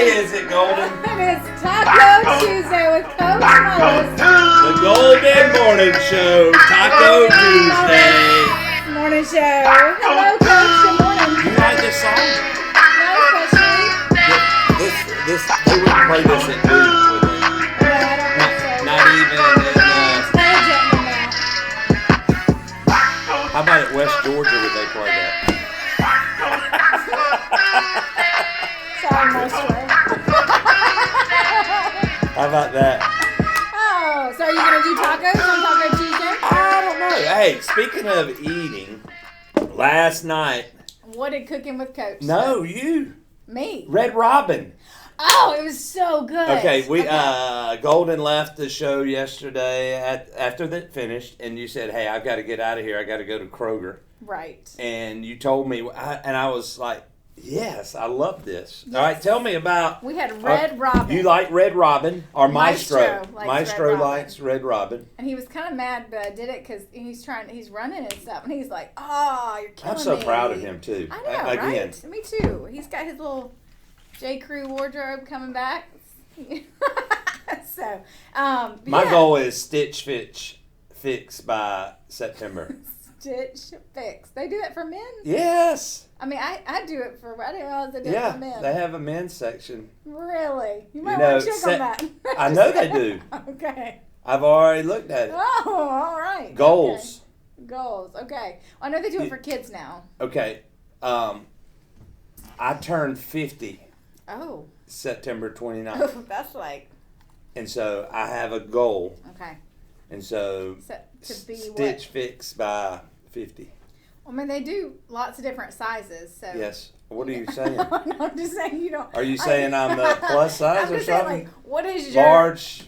day is it, Golden? It is Taco Tuesday with Coach Mullis. The Golden Morning Show, Taco Tuesday. Morning show. Hello, Coach. Good morning. You like this song? No, especially. They wouldn't play this at Duke, would they? No, I don't think so. Not even in, Intelligent in that. how about at West Georgia would they play that? Sorry, Maestro. How about that? Oh, so are you going to do tacos on Taco Tuesday? I don't know. Hey, speaking of eating, last night, What did Cooking with Coach no, say? you, Me. Red Robin. Oh, it was so good. Okay, Golden left the show yesterday after that finished, and you said, "Hey, I've got to get out of here. I got to go to Kroger." Right. And you told me, and I was like, "Yes, I love this." Yes. All right, tell me about. We had Red Robin. You like Red Robin or Maestro? Maestro likes Red Robin. Likes Red Robin. And he was kind of mad, but I did it because he's running and stuff, and he's like, "Oh, you're killing me." I'm so proud of him too. I know, Again. right? Me too. He's got his little J. Crew wardrobe coming back. So, My yeah. goal is Stitch Fix by September. Stitch Fix. They do that for men? Yes. I mean, I do it for, I didn't realize they did it Yeah, for men. they have a men's section. Really? You might know, want to check on that. I know they do. Okay. I've already looked at it. Oh, all right. Goals. Okay. Goals. Okay. Well, I know they do it for kids now. Okay. I turned 50 Oh. September 29th. Oh, that's like, And so I have a goal. okay. And so, To be Stitch Fix by 50. I mean, they do lots of different sizes. So. Yes. What are you saying? No, I'm just saying you don't. Are you saying I'm the plus size I'm or just saying, something? like, what is your Large.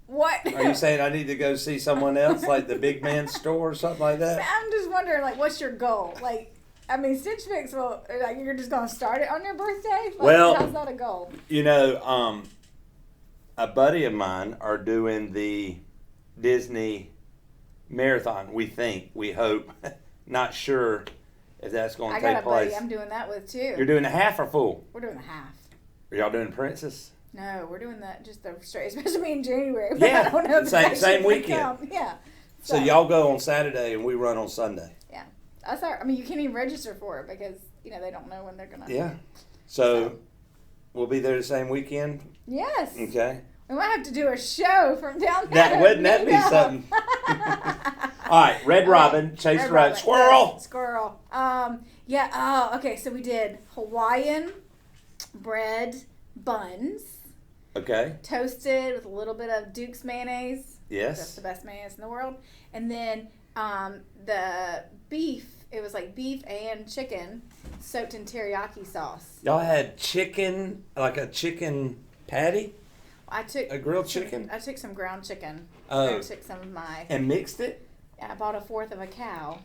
what? Are you saying I need to go see someone else, like the big man store or something like that? I'm just wondering, like, what's your goal? Like, I mean, Stitch Fix will, like, you're just gonna start it on your birthday? Like, Well, how's that a goal? You know, a buddy of mine are doing the Disney marathon. We hope, not sure if that's going I to got take a buddy place. I'm doing that with too. You're doing a half or full? We're doing a half. Are y'all doing Princess? No, we're doing just the straight, especially in January. But Yeah, I don't know if same- it's same actually gonna weekend. count. Yeah. So y'all go on Saturday and we run on Sunday. Yeah. That's our. I mean, you can't even register for it because they don't know when they're gonna. Yeah. So we'll be there the same weekend. Yes. Okay. We might have to do a show from down there. That wouldn't that be Yeah. something? All right, Red Robin, Chase Red the Rabbit, Robin. Squirrel. Yes, squirrel. Yeah. Oh, okay. So we did Hawaiian bread buns, Okay. toasted with a little bit of Duke's mayonnaise. That's Yes. the best mayonnaise in the world. And then the beef. It was like beef and chicken soaked in teriyaki sauce. Y'all had chicken, like a chicken patty, I took a grilled chicken, I took some ground chicken. Oh. I took some of my. and mixed it. I bought a fourth of a cow.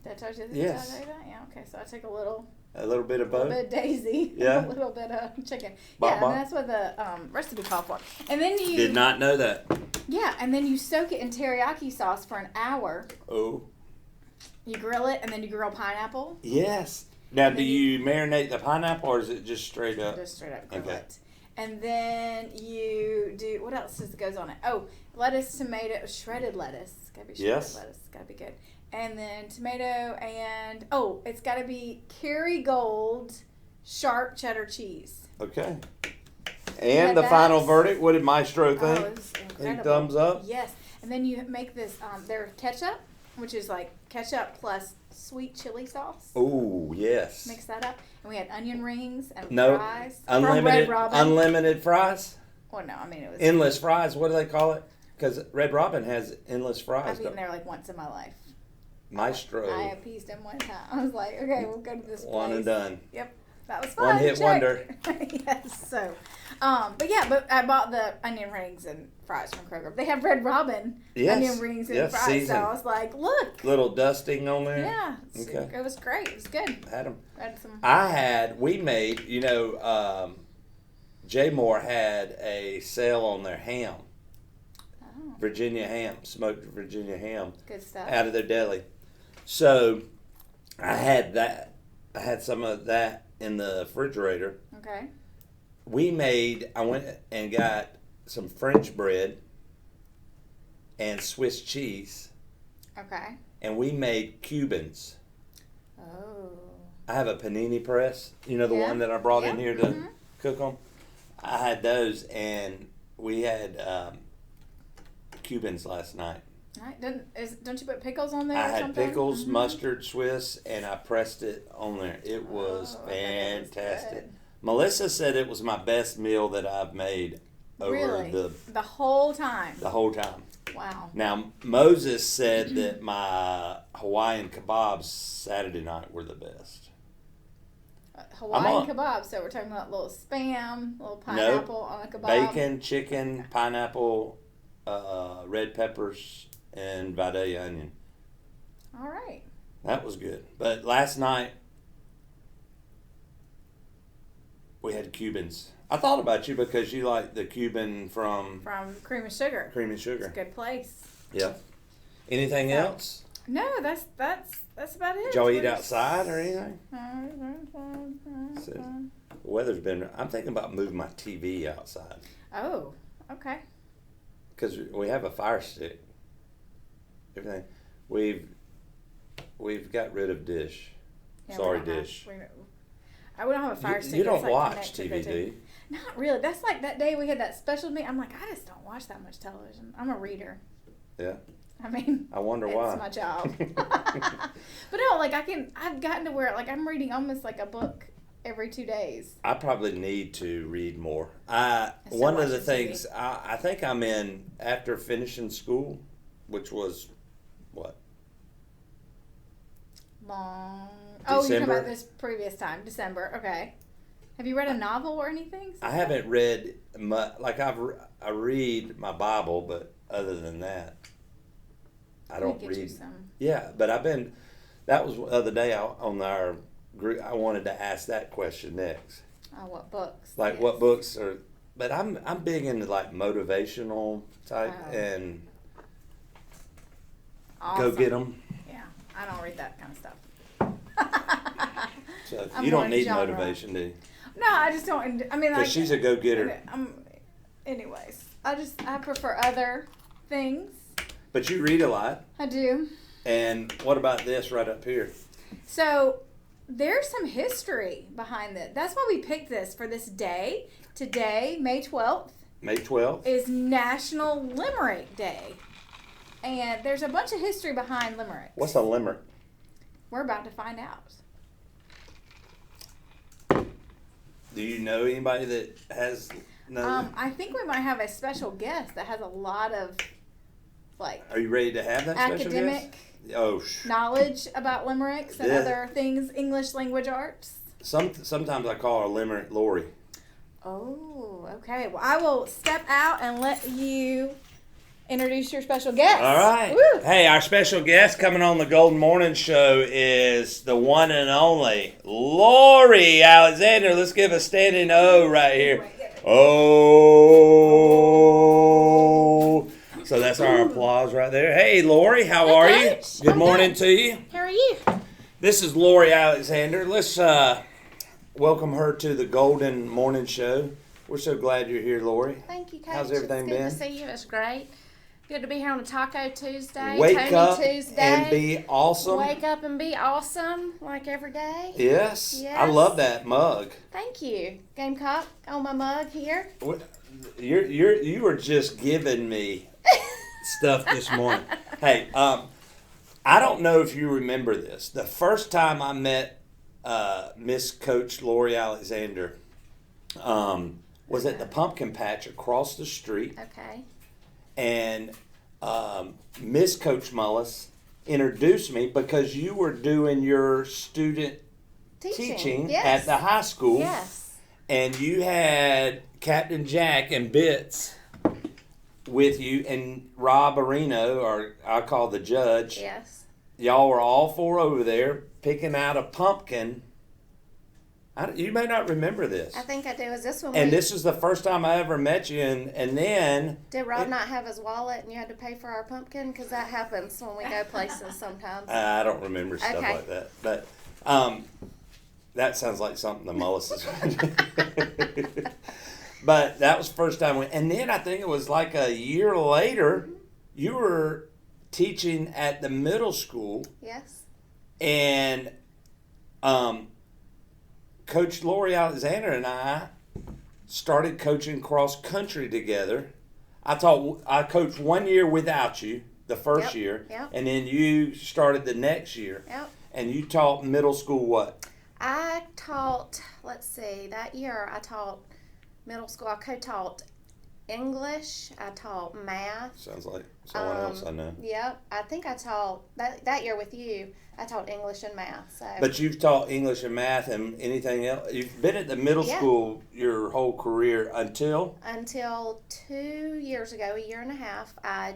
Did I tell you that? Yes. Did I tell you that? Yeah. Okay. So I took a little A little bit of little both. bit of daisy. Yeah. A little bit of chicken. Bop, Yeah. bop. And that's what the recipe called for. And then you. Did not know that. Yeah. And then you soak it in teriyaki sauce for an hour. Oh. You grill it, and then you grill pineapple. Yes. Now, And do then you marinate the pineapple, or is it just straight up? Just straight up grill Okay. it. And then you do, what else goes on it? Oh, lettuce, tomato, shredded lettuce. It's gotta be shredded Yes. lettuce. It's gotta be good. And then tomato and, it's gotta be Kerrygold sharp cheddar cheese. Okay. Yeah, And the final that's- verdict, what did Maestro Oh, think? it was Any incredible. thumbs up? Yes. And then you make this, there's ketchup, which is like ketchup plus sweet chili sauce. Oh, yes. Mix that up. And we had onion rings and No, fries. Unlimited, From Red Robin. unlimited fries? Well, no, I mean, it was. Endless fries, what do they call it? Because Red Robin has endless fries. I've eaten there like once in my life. Maestro. I appeased him one time. I was like, okay, we'll go to this place. One and done. Yep. That was fun. One hit Check. wonder. Yes. So, but I bought the onion rings and fries from Kroger. They have Red Robin Yes. onion rings and Yes, fries. seasoned. So I was like, look. Little dusting on there. Yeah. Okay. It was great. It was good. Had them. I had some. We made, J Moore had a sale on their ham. Oh, Virginia ham, smoked Virginia ham good stuff. out of their deli. So I had that. I had some of that in the refrigerator. Okay. I went and got some French bread and Swiss cheese, Okay. and we made Cubans. Oh. I have a panini press, the Yeah. one that I brought in Yeah. here to cook them. I had those, and we had Cubans last night. Right. Don't you put pickles on there I or had something? pickles, mustard, Swiss, and I pressed it on there. It was Oh, I bet it was fantastic. good. Melissa said it was my best meal that I've made over Really? the whole time. whole time. Wow. Now, Moses said that my Hawaiian kebabs Saturday night were the best. Hawaiian kebab. So we're talking about little spam, little pineapple on a kebab. Bacon, chicken, pineapple, red peppers, and Vidalia onion. All right. That was good. But last night, we had Cubans. I thought about you because you like the Cuban from From Cream and Sugar. Cream and It's Sugar. a good place. Yeah. Anything So- else? No, that's about it. Did y'all eat We're outside or anything? just- So- The weather's been. I'm thinking about moving my TV outside Oh, okay. because we have a fire stick. Everything. We've got rid of Dish. Yeah, Sorry, we don't have- Dish. we don't have a fire stick. You don't It's, like, watch connected TV, do to- you? Not really. That's like that day we had that special meeting. I'm like, I just don't watch that much television. I'm a reader. Yeah. I mean, I wonder it's why. my job. But no, like I've gotten to where like I'm reading almost like a book every 2 days. I probably need to read more. still One of the watching things I think I'm in after finishing school, which was what? Long. Oh, you're talking December? about this previous time, December. Okay. Have you read a novel or anything? I haven't read much. Like I read my Bible, but other than that, I don't Get you read. some. Yeah, but I've been. That was the other day on our group. I wanted to ask that question next. Oh, what books? Like Yes. what books are? But I'm big into like motivational type Oh. and Awesome. go get them. Yeah, I don't read that kind of stuff. So I'm you more don't need genre. motivation, do you? No, I just don't. I mean, like Because she's a go getter. Anyways, I prefer other things. But you read a lot. I do. And what about this right up here? So there's some history behind it. That's why we picked this for this day. Today, May 12th, May 12th. is National Limerick Day. And there's a bunch of history behind limericks. What's a limerick? We're about to find out. Do you know anybody that has no? I think we might have a special guest that has a lot of like Are you ready to have that special academic guest? Oh, knowledge about limericks and Yeah. other things, English language arts. sometimes I call her limerick Lori. Oh, okay. Well, I will step out and let you introduce your special guest. All right. Woo. Hey, our special guest coming on the Golden Morning Show is the one and only Lori Alexander. Let's give a standing O right here. Oh. So that's our applause right there. Hey, Lori, how are you? Coach. Good I'm morning good. to you. How are you? This is Lori Alexander. Let's welcome her to the Golden Morning Show. We're so glad you're here, Lori. Thank you, Coach. How's everything it's good been? to see you. It's great. Good to be here on a Taco Tuesday. Wake Tony up Tuesday. and be awesome. Wake up and be awesome, like every day. Yes, I Yes. love that mug. Thank you. Gamecock on my mug here. You were just giving me stuff this morning. Hey, I don't know if you remember this. The first time I met Miss Coach Lori Alexander was at the pumpkin patch across the street, Okay. and Miss Coach Mullis introduced me because you were doing your student teaching Yes. at the high school. Yes. And you had Captain Jack and Bits with you, and Rob Areno, or I call the judge. Yes. Y'all were all four over there picking out a pumpkin. You may not remember this. I think I do. Is this one? And this is the first time I ever met you, and then Did Rob not have his wallet and you had to pay for our pumpkin? Because that happens when we go places sometimes. I don't remember stuff Okay. like that. But that sounds like something the Mullises would do. But that was the first time. And then I think it was like a year later, you were teaching at the middle school, Yes. and Coach Lori Alexander and I started coaching cross country together. I coached 1 year without you, the first Yep, year, yep. and then you started the next year. Yep. And you taught middle school what? I taught, let's see, that year I taught middle school. I co-taught English. I taught math. Sounds like someone else I know. Yep. I think I taught, that year with you, I taught English and math. So. But you've taught English and math and anything else. You've been at the middle Yeah. school your whole career until? Until 2 years ago, a year and a half, I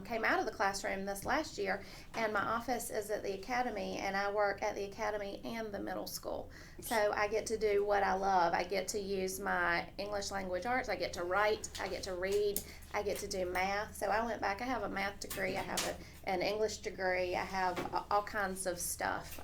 came out of the classroom this last year, and my office is at the academy, and I work at the academy and the middle school. So I get to do what I love. I get to use my English language arts. I get to write. I get to read. I get to do math. So I went back. I have a math degree. I have an English degree. I have all kinds of stuff.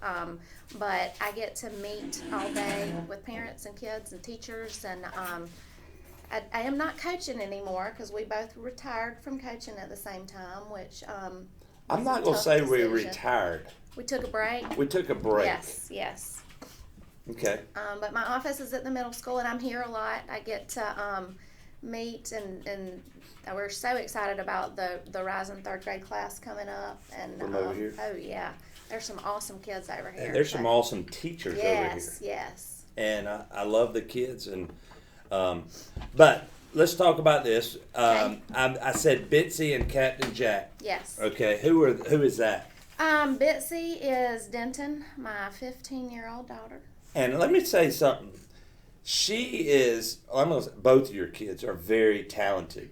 But I get to meet all day with parents and kids and teachers, and I am not coaching anymore because we both retired from coaching at the same time, which I'm was not a going to tough say we decision. retired. We took a break. We took a break. Yes. Okay. But my office is at the middle school, and I'm here a lot. I get to meet, and we're so excited about the rising third grade class coming up. And From over here? Oh yeah, there's some awesome kids over here. And there's some But- awesome teachers over here. Yes. And I love the kids. And but let's talk about this. I said Bitsy and Captain Jack. Yes. Okay, who is that? Bitsy is Denton, my 15-year-old daughter. And let me say something. She is almost both of your kids are very talented.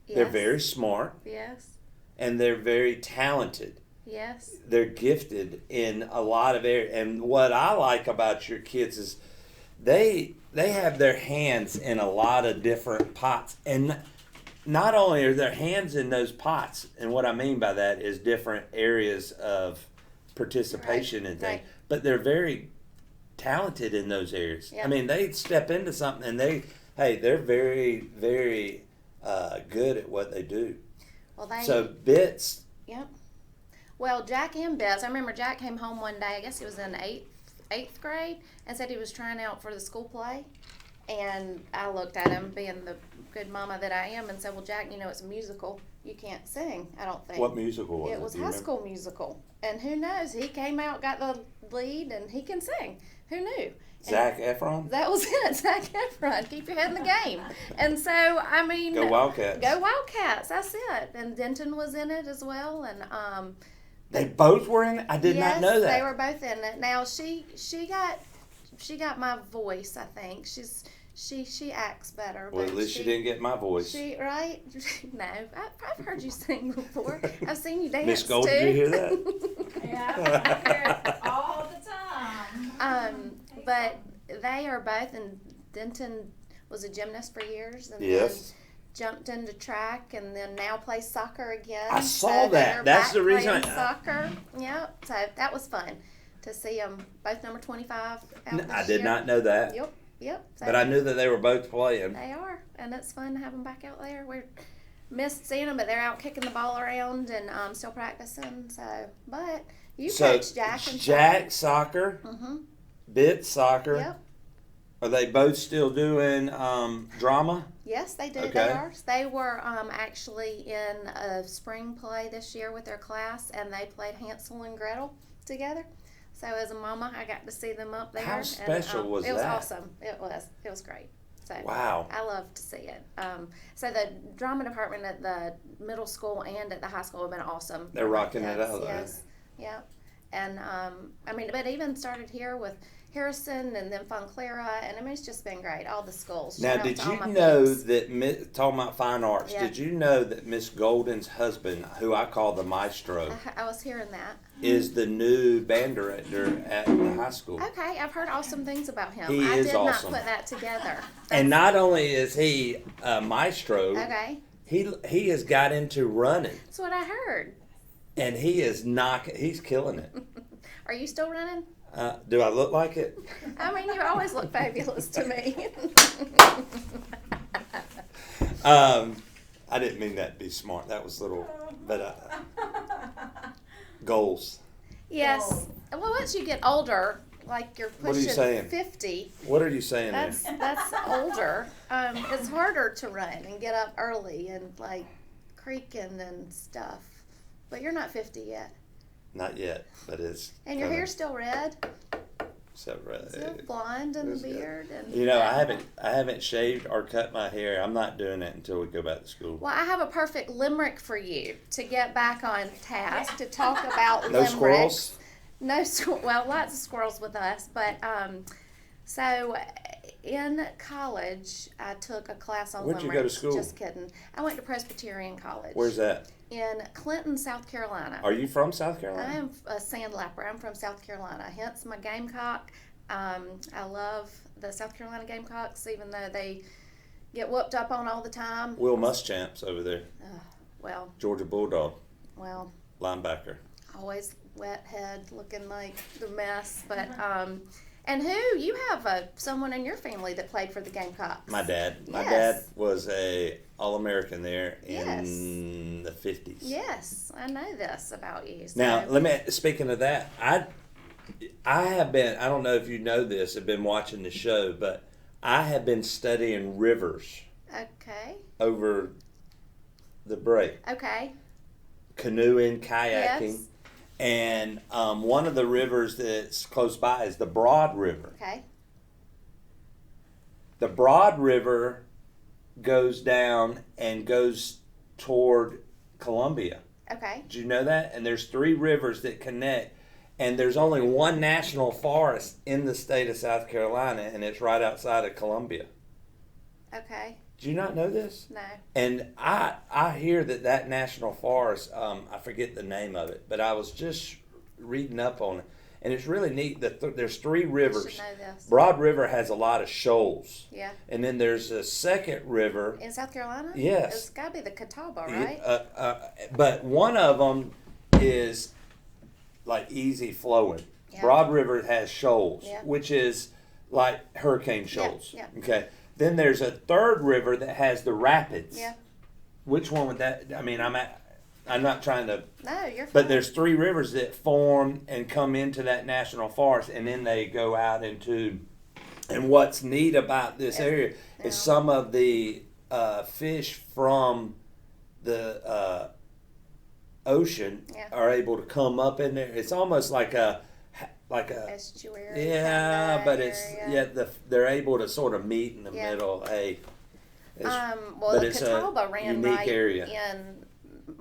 They're Yes. very smart Yes. and they're very talented. Yes. They're gifted in a lot of areas. And what I like about your kids is they have their hands in a lot of different pots. And not only are their hands in those pots, and what I mean by that is different areas of participation and things, right. but they're very talented in those areas. Yeah. I mean, they step into something and they're very, very good at what they do. Well, they. So Bits, Yep. Well, Jack and Bess, I remember Jack came home one day, I guess he was in eighth grade, and said he was trying out for the school play. And I looked at him, being the good mama that I am, and said, well, Jack, you know, it's a musical. You can't sing, I don't think. what musical was it? It was Do you High remember? School Musical. And who knows, he came out, got the lead, and he can sing. Who knew? Zac Efron? That was it, Zac Efron. Keep your head in the game. And so, I mean, Go Wildcats. Go Wildcats. That's it. And Denton was in it as well. And They both were in it? I did not know that. They were both in it. Now she got my voice. I think she acts better. Well, but at least she didn't get my voice. She right? No, I've heard you sing before. I've seen you dance Miss Gold, too. did you hear that? Yeah, I hear it all the time. But they are both, and Denton was a gymnast for years, and Yes. then jumped into track, and then now plays soccer again. I saw that. they're That's back the reason playing soccer. Yep. So that was fun to see them both number 25 out this I did year. not know that. Yep. So But I knew that they were both playing. they are, and it's fun to have them back out there. We missed seeing them, but they're out kicking the ball around and still practicing. So, but you coach Jack and Jack soccer, Mm-hmm. Bits soccer. Yep. Are they both still doing drama? Yes, they do. Okay. They are. They were actually in a spring play this year with their class, and they played Hansel and Gretel together. So as a mama, I got to see them up there. How special was It was that? awesome. It was great. So Wow. I love to see it. So the drama department at the middle school and at the high school have been awesome. They're rocking it Yes, out, though. Yes. Yeah. And I mean, but even started here with Harrison and then Fun Clara, and I mean, it's just been great. All the schools. Now, Shout out did to all you my know peeps. that, talking about fine arts, Yeah. did you know that Miss Golden's husband, who I call the maestro, I was hearing that. is the new band director at the high school? Okay, I've heard awesome things about him. He I is did awesome. not put that together. And not only is he a maestro, Okay, he has got into running, that's what I heard. and he's killing it. Are you still running? Do I look like it? I mean, you always look fabulous to me. I didn't mean that to be smart. That was little, but goals. Yes. Well, once you get older, like you're What are you pushing saying? 50, What are you saying there? that's older. It's harder to run and get up early and like creaking and stuff. But you're not 50 yet. Not yet, but it's. And your coming. hair's still red. So red. Still blonde and It's good. beard and. You know, I haven't shaved or cut my hair. I'm not doing that until we go back to school. Well, I have a perfect limerick for you to get back on task to talk about No limericks. squirrels? No well, lots of squirrels with us, but so in college I took a class on Where'd you limericks. go to school? Just kidding. I went to Presbyterian College. Where's that? In Clinton, South Carolina. Are you from South I Carolina? am a sandlapper. I'm from South Carolina, hence my Gamecock. I love the South Carolina Gamecocks, even though they get whooped up on all the time. Will Muschamps over there. Well, Georgia Bulldog, well, linebacker. always wet head, looking like the mess. But and who you have someone in your family that played for the Gamecocks? My dad. My Yes. dad was a All-American there Yes. in the 50s. Yes, I know this about you. So. Now, speaking of that, I have been, I don't know if you know this, I've been watching the show, but I have been studying rivers Okay. over the break. Okay. Canoeing, kayaking. Yes. And one of the rivers that's close by is the Broad River. Okay. The Broad River goes down and goes toward Columbia. Okay. Did you know that? And there's 3 rivers that connect. And there's only one national forest in the state of South Carolina, and it's right outside of Columbia. Okay. Did you not know this? No. And I hear that national forest, I forget the name of it, but I was just reading up on it. And it's really neat that there's 3 I rivers. should know this. Broad River has a lot of shoals. Yeah. And then there's a second river. In South Carolina? Yes. It's got to be the Catawba, right? But one of them is like easy flowing. Yeah. Broad River has shoals, Yeah. which is like hurricane shoals. yeah. Okay. Then there's a third river that has the rapids. Yeah. Which one would that? I mean, I'm not trying to. No, you're fine. But there's 3 rivers that form and come into that national forest, and then they go out into. And what's neat about this area Yeah. is some of the fish from the ocean Yeah. are able to come up in there. It's almost like a Estuary. yeah, kinda but it's area. they're able to sort of meet in the Yeah. middle. Hey, Well, but the it's a Catawba ran unique right area. in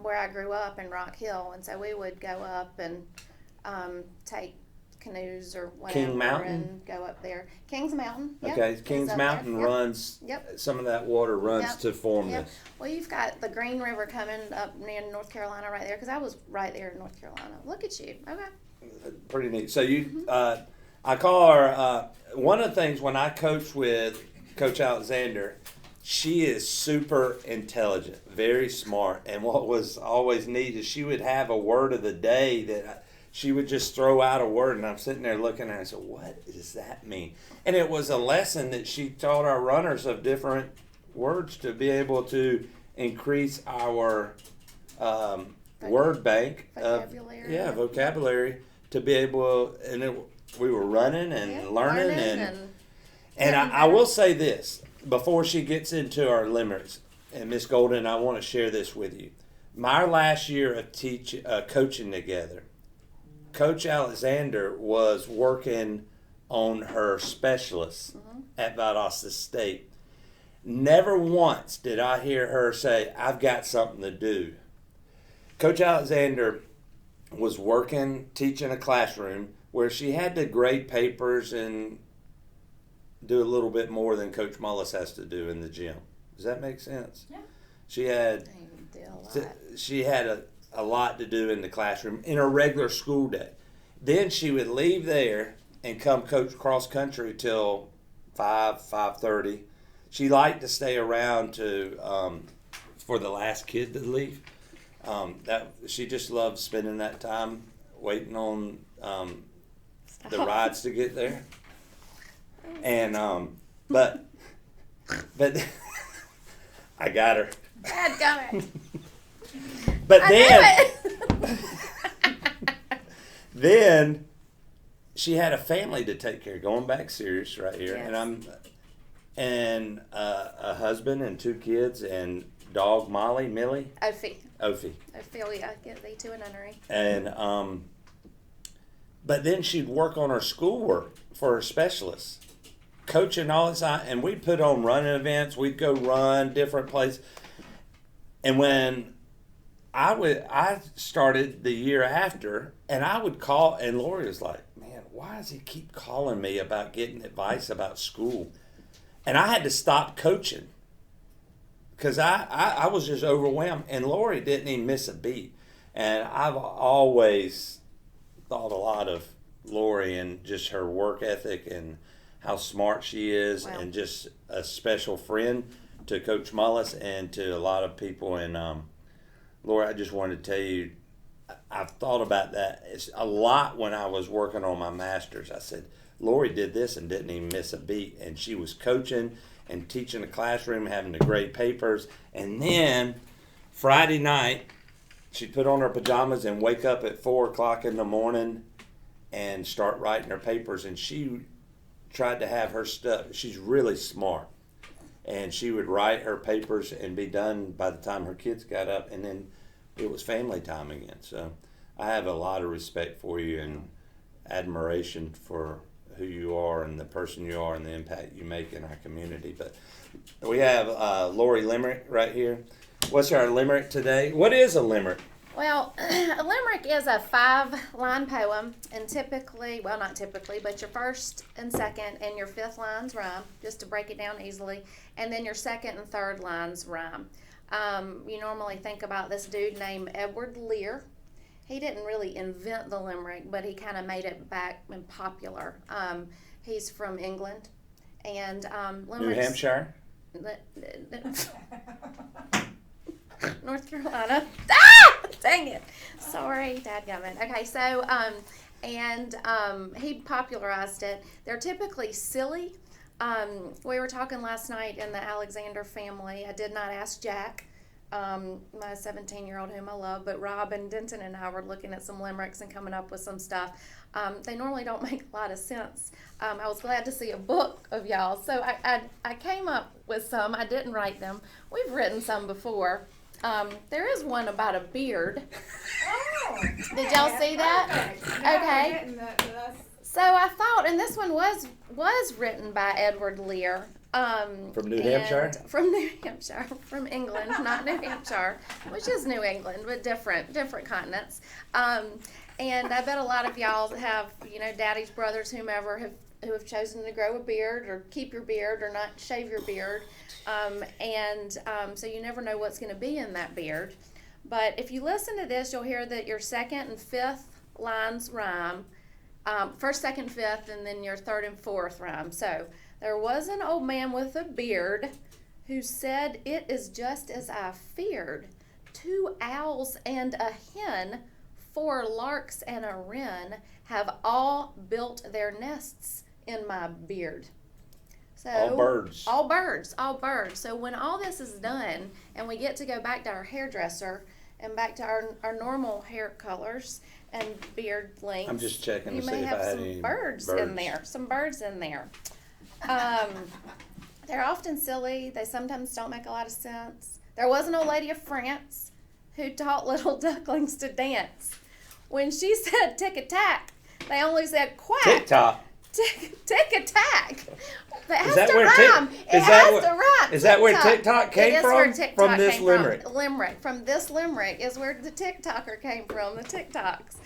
where I grew up in Rock Hill, and so we would go up and take canoes or whatever King Mountain? and go up there. Kings Mountain. Yep, okay, is Kings up Mountain there. Yep. runs. Yep. Some of that water runs Yep. to form Yep. this. Well, you've got the Green River coming up near North Carolina right there, because I was right there in North Carolina. Look at you. Okay. Pretty neat. So you, I call her. One of the things when I coach with Coach Alexander, she is super intelligent, very smart. And what was always neat is she would have a word of the day that she would just throw out a word, and I'm sitting there looking at her and I said, "What does that mean?" And it was a lesson that she taught our runners of different words to be able to increase our word bank Vocabulary. vocabulary to be able. And we were running and Yeah, learning and getting I will say this before she gets into our limericks, and Miss Golden, I want to share this with you. My last year of coaching together, Coach Alexander was working on her specialists at Valdosta State. Never once did I hear her say, "I've got something to do." Coach Alexander was working, teaching a classroom where she had to grade papers and do a little bit more than Coach Mullis has to do in the gym. Does that make sense? Yeah. She had They do a lot. she had a lot to do in the classroom in a regular school day. Then she would leave there and come coach cross country till 5:30. She liked to stay around to for the last kid to leave. That she just loved spending that time waiting on the rides to get there. And but I got her. Dadgummit. But I then, knew it. then she had a family to take care of. Going back serious right here, Yes. and a husband and 2 kids and dog Millie, Ophi. Ophelia, Get thee to a nunnery. and but then she'd work on her schoolwork for her specialists, coaching all the time, and we'd put on running events. We'd go run different places, and when I started the year after, and I would call, and Lori was like, "Man, why does he keep calling me about getting advice about school?" And I had to stop coaching because I was just overwhelmed, and Lori didn't even miss a beat. And I've always thought a lot of Lori and just her work ethic and how smart she is, Wow. and just a special friend to Coach Mullis and to a lot of people. And Lori, I just wanted to tell you, I've thought about that it's a lot when I was working on my master's. I said, Lori did this and didn't even miss a beat, and she was coaching and teaching the classroom, having to grade papers, and then Friday night she'd put on her pajamas and wake up at 4 o'clock in the morning and start writing her papers. And she tried to have her stuff. She's really smart, and she would write her papers and be done by the time her kids got up, and then it was family time again. So I have a lot of respect for you and admiration for who you are and the person you are and the impact you make in our community. But we have Lori Limerick right here. What's our limerick today? What is a limerick? Well, a limerick is a 5-line poem, and typically, well, not typically, but your first and second and your 5th lines rhyme, just to break it down easily, and then your 2nd and 3rd lines rhyme. You normally think about this dude named Edward Lear. He didn't really invent the limerick, but he kind of made it back and popular. He's from England, and New limericks. Hampshire? North Carolina. Ah! Dang it. Sorry, dadgummit. Okay, so, he popularized it. They're typically silly. We were talking last night in the Alexander family. I did not ask Jack, my 17-year-old whom I love, but Rob and Denton and I were looking at some limericks and coming up with some stuff. They normally don't make a lot of sense. I was glad to see a book of y'all, so I came up with some. I didn't write them. We've written some before. There is one about a beard. Oh, Did y'all see that? Okay. So I thought, and this one was written by Edward Lear. From New Hampshire? From New Hampshire, from England, not New Hampshire, which is New England, but different continents. And I bet a lot of y'all have, daddies, brothers, whomever, who have chosen to grow a beard or keep your beard or not shave your beard. So you never know what's going to be in that beard. But if you listen to this, you'll hear that your 2nd and 5th lines rhyme. First, 2nd, 5th, and then your 3rd and 4th rhyme. So, there was an old man with a beard who said, "It is just as I feared. 2 owls and a hen, 4 larks and a wren have all built their nests in my beard." So, All birds. All birds, all birds. So when all this is done and we get to go back to our hairdresser and back to our normal hair colors and beard lengths, I'm just checking to you see may if have I had some any birds in there. Some birds in there. They're often silly. They sometimes don't make a lot of sense. There was an old lady of France who taught little ducklings to dance. When she said tick-a-tack, they only said quack. TikTok. Tick-a-tack. It has that to where rhyme. Tik- It is that has what- to rhyme. is that where TikTok came It is from? where TikTok From this came limerick? From. Limerick. From this limerick is where the TikToker came from, the TikToks.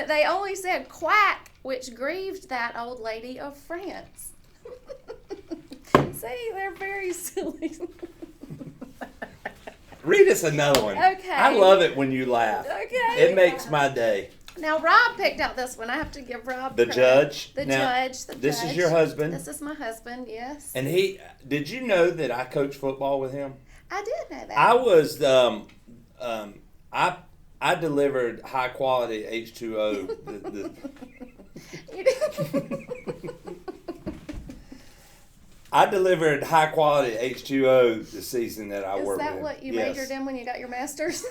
They only said quack, which grieved that old lady of France. See, they're very silly. Read us another one. Okay. I love it when you laugh. Okay. It makes my day. Now, Rob picked out this one. I have to give Rob The credit. judge. The Now, judge. This is your husband. This is my husband, yes. And did you know that I coached football with him? I did know that. I was, I delivered high quality H2O. You did. I delivered high quality H2O the season that I Is worked that with. what you Yes. majored in when you got your master's?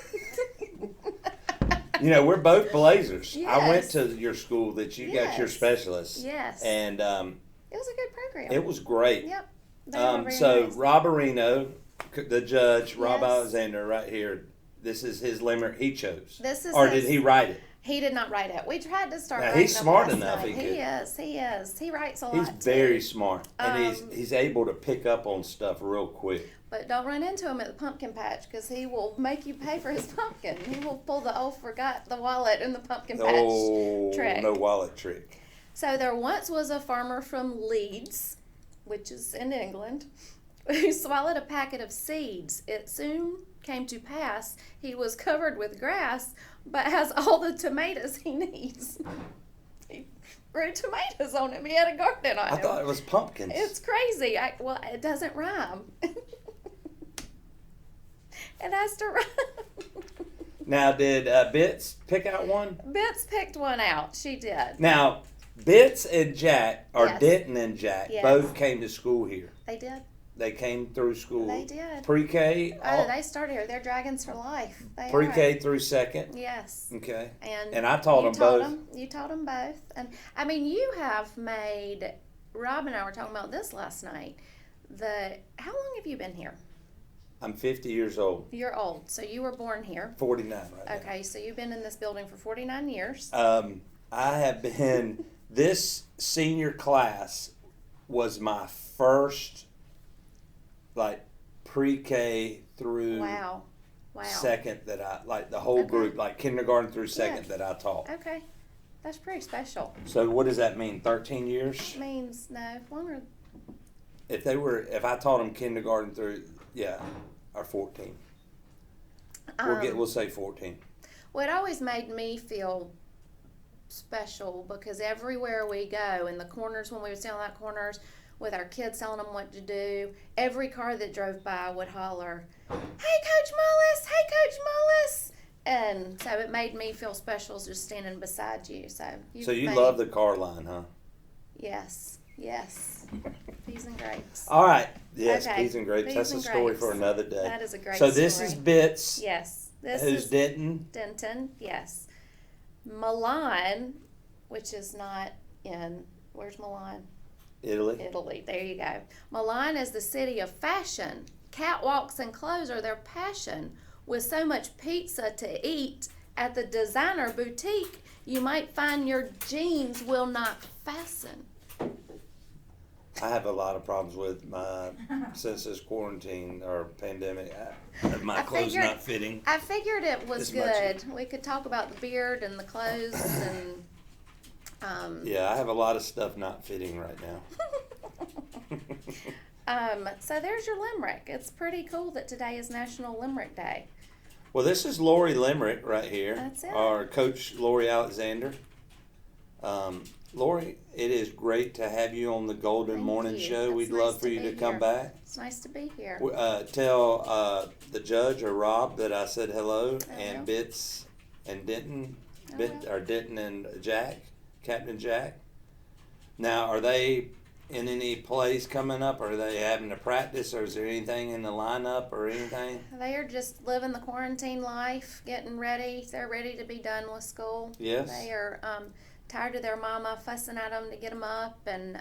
You know, we're both Blazers. I went Yes. to your school that you got your Yes. specialists. Yes. And It was a good program. it was great. Yep. They were very So nice. Roberino, the judge, Rob Yes. Alexander, right here. This is his limerick he chose. This is Or his- did he write it? He did not write it. We tried to start Now, writing he's them smart last enough night. he could. is. He is. He writes a lot. He's very smart, and Um, he's able to pick up on stuff real quick. But don't run into him at the pumpkin patch because he will make you pay for his pumpkin. He will pull the forgot the wallet in the pumpkin patch Oh, trick. no wallet trick. So there once was a farmer from Leeds, which is in England, who swallowed a packet of seeds. It soon came to pass he was covered with grass, but has all the tomatoes he needs. He grew tomatoes on him. He had a garden on I him. thought it was pumpkins. It's crazy. Well, it doesn't rhyme. It has to rhyme. Now, did Bits pick out one? Bits picked one out. She did. Now, Bits and Jack, or Yes. Denton and Jack, Yes. both came to school here. They did. They came through school. They did. Pre-K, Oh, they started here. They're dragons for life. They pre-K are. through second. Yes. Okay. And And I taught you them both. You taught them both. And I mean, you have made, Rob and I were talking about this last night. How long have you been here? I'm 50 years old. You're old. So you were born here. 49 right now. Okay. So you've been in this building for 49 years. I have been, this senior class was my first, like, pre-K through Wow. Wow. second that I, like, the whole Okay. group, like kindergarten through second Yeah. that I taught. Okay. That's pretty special. So what does that mean, 13 years? It means, no, longer. If if I taught them kindergarten through, yeah, or 14. We'll say 14. Well, it always made me feel special because everywhere we go, in the corners when we would stand on that corners with our kids telling them what to do, every car that drove by would holler, "Hey, Coach Mullis! Hey, Coach Mullis!" And so it made me feel special just standing beside you. So You love the car line, huh? Yes, yes. Peas and grapes. All right. Yes, Okay. peas and grapes. Peas That's a and story grapes. for another day. That is a great So this story. is Bits. Yes. This Who's is Denton? Denton, yes. Milan, which is not in, where's Milan? Italy. Italy. There you go. Milan is the city of fashion. Catwalks and clothes are their passion. With so much pizza to eat at the designer boutique, you might find your jeans will not fasten. I have a lot of problems with my since this quarantine or pandemic. My I clothes figured- not fitting. I figured it was This much. good. We could talk about the beard and the clothes and Yeah, I have a lot of stuff not fitting right now. So there's your limerick. It's pretty cool that today is National Limerick Day. Well, this is Lori Limerick right here. That's it. Our coach, Lori Alexander. Lori, it is great to have you on the Golden Thank Morning you. Show. It's We'd nice love for to you be to come here. back. It's nice to be here. Tell the judge or Rob that I said hello, I and will. Bits and Denton, I or Denton and Jack, Captain Jack. Now, are they in any plays coming up? Are they having to practice, or is there anything in the lineup or anything? They are just living the quarantine life, getting ready. They're ready to be done with school. Yes. They are tired of their mama fussing at them to get them up, and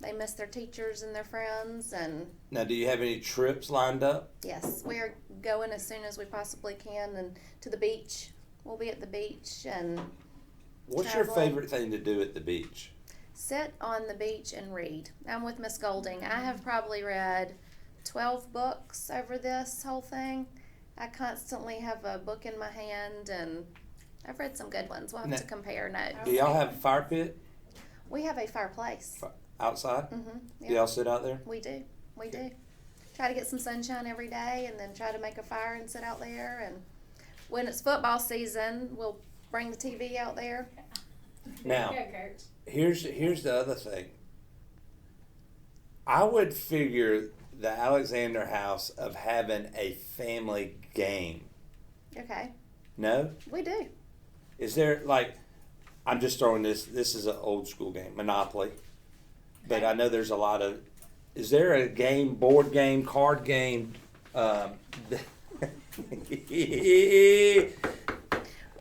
they miss their teachers and their friends. And Now, do you have any trips lined up? yes, we are going as soon as we possibly can, and to the beach. We'll be at the beach and What's your Travel. favorite thing to do at the beach? sit on the beach and read. I'm with Miss Golding. I have probably read 12 books over this whole thing. I constantly have a book in my hand, and I've read some good ones. We'll have Now- to compare notes. Do y'all have a fire pit We have a fireplace. outside? Mm-hmm. Do y'all sit out there? We do. We do. Try to get some sunshine every day, and then try to make a fire and sit out there. And when it's football season, we'll bring the TV out there. Now, Go, Coach. here's the other thing. I would figure the Alexander House of having a family game. Okay. No? We do. Is there, like, I'm just throwing this is an old school game, Monopoly. But I know there's a lot of is there a game, board game, card game?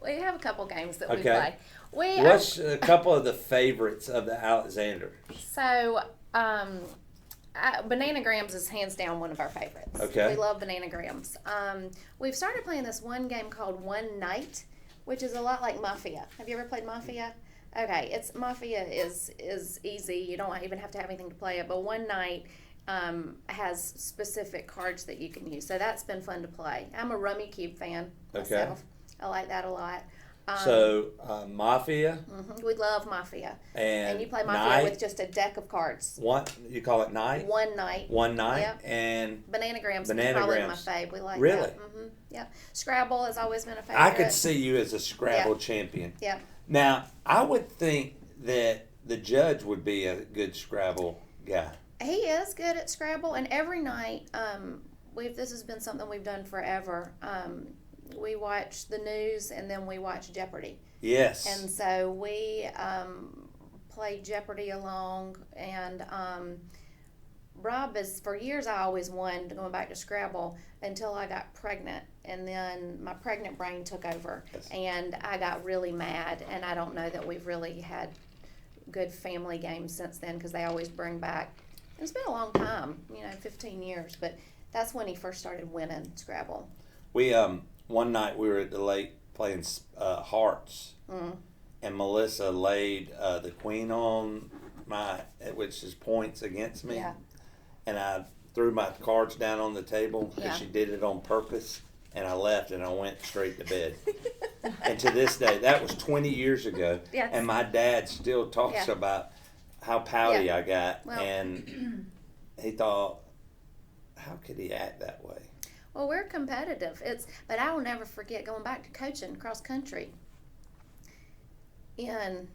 We have a couple games that we Okay. play. What's a couple of the favorites of the Alexanders? So, Bananagrams is hands down one of our favorites. Okay. We love Bananagrams. We've started playing this one game called One Night, which is a lot like Mafia. Have you ever played Mafia? Okay, Mafia is easy. You don't even have to have anything to play it. But One Night has specific cards that you can use. So that's been fun to play. I'm a Rummy Cube fan myself. I like that a lot. Mafia We love Mafia. and And you play Mafia Night. with just a deck of cards. What you call it? Night. One Night. One night Yep. and Bananagrams is probably my Bananagrams. fave. We like Really? that. Yeah. Scrabble has always been a favorite. I could see you as a Scrabble champion. Yeah. Now I would think that the judge would be a good Scrabble guy. He is good at Scrabble, and every night, this has been something we've done forever. We watch the news and then we watch Jeopardy. Yes. And so we play Jeopardy along, and Rob is, for years I always won going back to Scrabble until I got pregnant, and then my pregnant brain took over, Yes. and I got really mad, and I don't know that we've really had good family games since then because they always bring back, it's been a long time, 15 years, but that's when he first started winning Scrabble. We one night we were at the lake playing hearts, and Melissa laid the queen on which is points against me, Yeah. and I threw my cards down on the table, and Yeah. she did it on purpose, and I left and I went straight to bed. And to this day, that was 20 years ago, Yes. and my dad still talks Yeah. about how pouty I got, Well- and he thought, how could he act that way? Well, we're competitive. But I will never forget going back to coaching cross country. In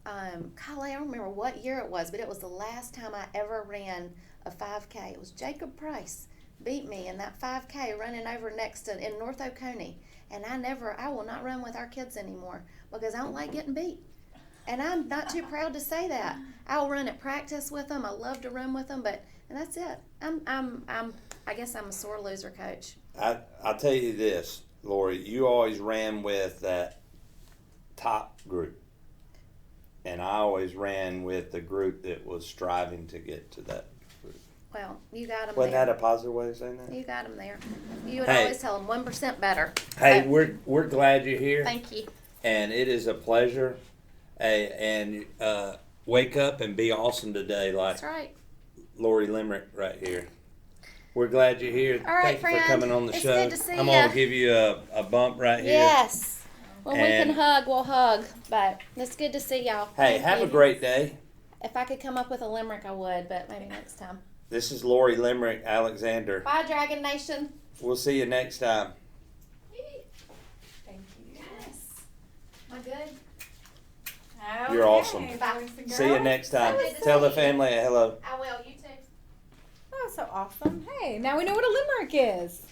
golly, I don't remember what year it was, but it was the last time I ever ran a 5K. It was Jacob Price beat me in that 5K running over in North Oconee, and I will not run with our kids anymore because I don't like getting beat. And I'm not too proud to say that. I'll run at practice with them. I love to run with them, and that's it. I guess I'm a sore loser coach. I'll tell you this, Lori, you always ran with that top group. And I always ran with the group that was striving to get to that group. Well, you got them Wasn't there. that a positive way of saying that? You got them there. You would Hey. always tell them 1% better. Hey, But we're glad you're here. thank you. And it is a pleasure. And wake up and be awesome today like That's right. Lori Limerick right here. We're glad you're here. All right, Thank you friend. for coming on the It's show. good to see I'm ya. going to give you a bump right here. Yes. When we And- can hug, we'll hug. But it's good to see y'all. Hey, Thank have you. a great day. If I could come up with a limerick, I would, but maybe next time. This is Lori Limerick Alexander. Bye, Dragon Nation. We'll see you next time. Thank you. Yes. Am I good? You're awesome. Bye. See you next time. Good to Tell the see you. family a hello. I will. You too. Oh, so awesome. Hey, now we know what a limerick is.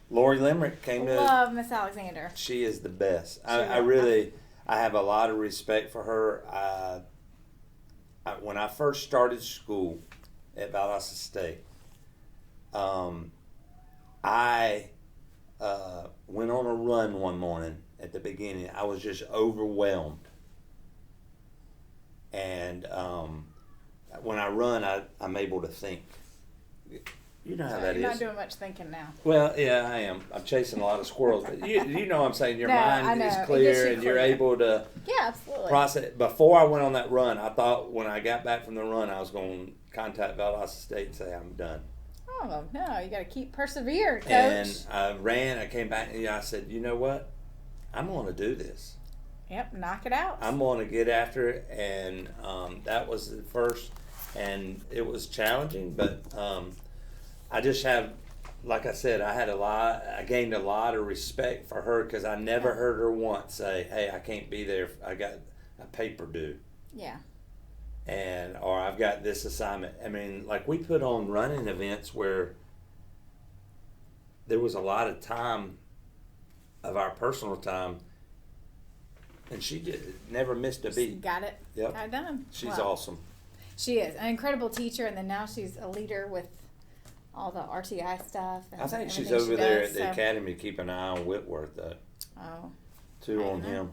Lori Limerick came to. Love Miss Alexander. She is the best. She I is. really, I have a lot of respect for her. When I first started school at Valdosta State, I went on a run one morning at the beginning. I was just overwhelmed. And when I run, I'm able to think. You know how that You're is. not doing much thinking now. Well, yeah, I am. I'm chasing a lot of squirrels, but you know what I'm saying. Your No, I mind know. is It clear, gets you and you're clear. able to Yeah, absolutely. process. Before I went on that run, I thought when I got back from the run, I was going to contact Valdosta State and say I'm done. Oh no, you got to keep persevere, coach. And I ran. I came back, and I said, you know what? I'm going to do this. Yep, knock it out. I'm going to get after it, and that was the first, and it was challenging, but I just have, like I said, I gained a lot of respect for her because I never heard her once say, hey, I can't be there, I got a paper due, Yeah. or I've got this assignment. I mean, like we put on running events where there was a lot of time of our personal time, and she never missed a beat. Got it. Yep. Got it done. She's Well, awesome. She is an incredible teacher, and then now she's a leader with all the RTI stuff. And I think she's everything over she there does, at the academy keeping an eye on Whitworth, though. Oh. Two I on know. him.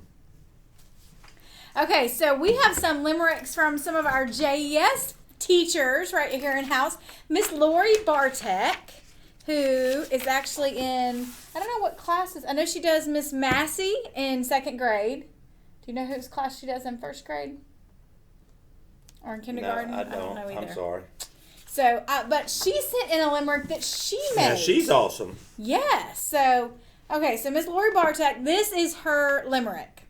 Okay, so we have some limericks from some of our JES teachers right here in house. Miss Lori Bartek, who is actually in, I don't know what classes. I know she does Miss Massey in 2nd grade. Do you know whose class she does in 1st grade? Or in kindergarten? No, I don't. know either. I'm sorry. So, but she sent in a limerick that she made. Yeah, she's awesome. Yeah. So, okay. So Miss Lori Bartek, this is her limerick.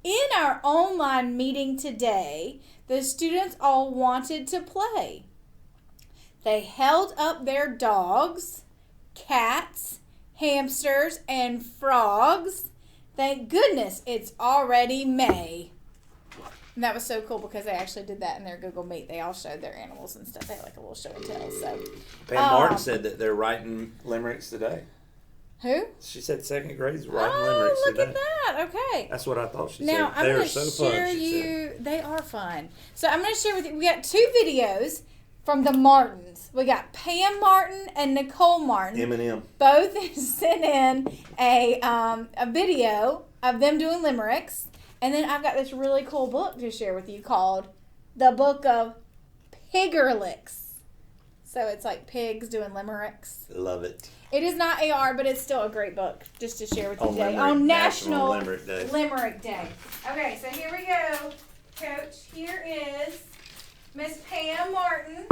In our online meeting today, the students all wanted to play. They held up their dogs, cats, hamsters, and frogs. Thank goodness it's already May. And that was so cool because they actually did that in their Google Meet. They all showed their animals and stuff. They had like a little show and tell. So, Pam Martin said that they're writing limericks today. who? She said 2nd grade's writing limericks Oh, look today. at that. Okay. That's what I thought she Now, said. I'm They're going so to fun, share she said. you. They are fun. So, I'm going to share with you. We got 2 videos from the Martins. We got Pam Martin and Nicole Martin. Eminem. Both sent in a video of them doing limericks. And then I've got this really cool book to share with you called The Book of Piggerlicks. So it's like pigs doing limericks. Love it. It is not AR, but it's still a great book just to share with you today. Limerick- On National Limerick Day. Limerick Day. Okay, so here we go, Coach. Here is Miss Pam Martin.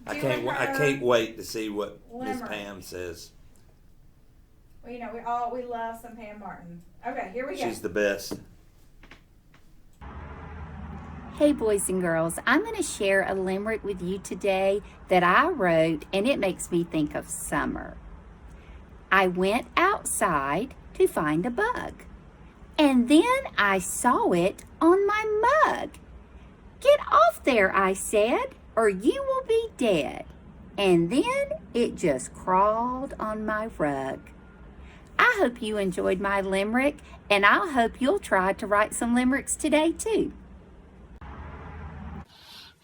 I doing her can't wait to see what Miss limerick. Pam says. Well, you know, we love some Pam Martin. Okay, here we go. She's the best. Hey boys and girls, I'm going to share a limerick with you today that I wrote, and it makes me think of summer. I went outside to find a bug, and then I saw it on my mug. Get off there, I said, or you will be dead. And then it just crawled on my rug. I hope you enjoyed my limerick, and I hope you'll try to write some limericks today too.